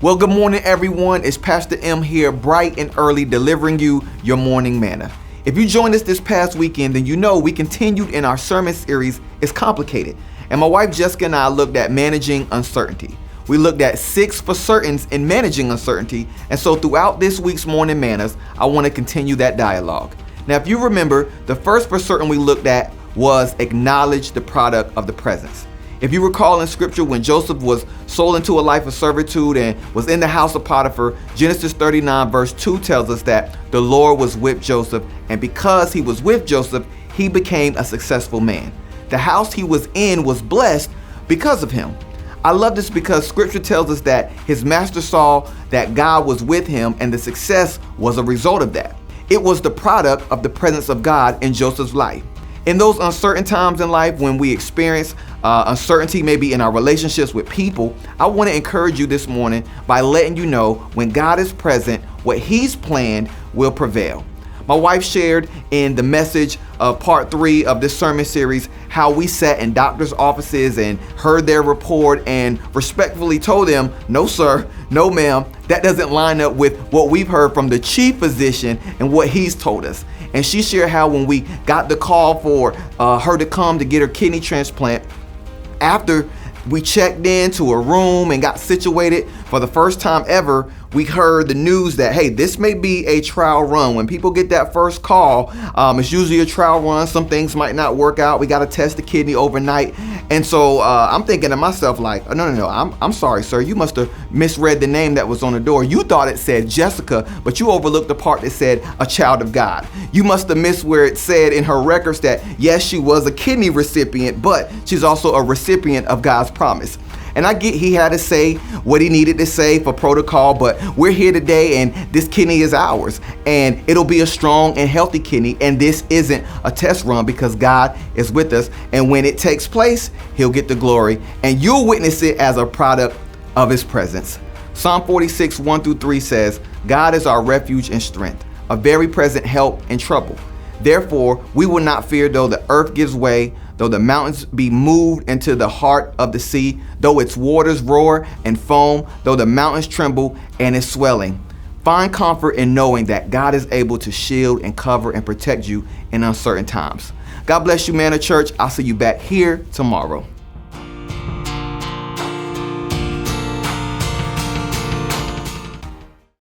Well, good morning, everyone. It's Pastor M here, bright and early, delivering you your morning manna. If you joined us this past weekend, then you know we continued in our sermon series, It's Complicated. And my wife Jessica and I looked at managing uncertainty. We looked at 6 for certains in managing uncertainty. And so throughout this week's morning mannas, I want to continue that dialogue. Now, if you remember, the first for certain we looked at was acknowledge the product of the presence. If you recall in scripture, when Joseph was sold into a life of servitude and was in the house of Potiphar, Genesis 39 verse 2 tells us that the Lord was with Joseph, and because he was with Joseph, he became a successful man. The house he was in was blessed because of him. I love this because scripture tells us that his master saw that God was with him, and the success was a result of that. It was the product of the presence of God in Joseph's life. In those uncertain times in life when we experience uncertainty, maybe in our relationships with people, I want to encourage you this morning by letting you know when God is present, what he's planned will prevail. My wife shared in the message of part 3 of this sermon series how we sat in doctors' offices and heard their report and respectfully told them, no sir, no ma'am, that doesn't line up with what we've heard from the chief physician and what he's told us. And she shared how when we got the call for her to come to get her kidney transplant, after we checked into a room and got situated for the first time ever, we heard the news that, hey, this may be a trial run. When people get that first call, it's usually a trial run. Some things might not work out. We got to test the kidney overnight. And so I'm thinking to myself like, no, I'm sorry, sir. You must have misread the name that was on the door. You thought it said Jessica, but you overlooked the part that said a child of God. You must have missed where it said in her records that, yes, she was a kidney recipient, but she's also a recipient of God's promise. And I get he had to say what he needed to say for protocol, but we're here today and this kidney is ours, and it'll be a strong and healthy kidney. And this isn't a test run because God is with us. And when it takes place, he'll get the glory and you'll witness it as a product of his presence. Psalm 46, 1-3 says, God is our refuge and strength, a very present help in trouble. Therefore, we will not fear though the earth gives way, though the mountains be moved into the heart of the sea, though its waters roar and foam, though the mountains tremble and is swelling. Find comfort in knowing that God is able to shield and cover and protect you in uncertain times. God bless you, Manna Church. I'll see you back here tomorrow.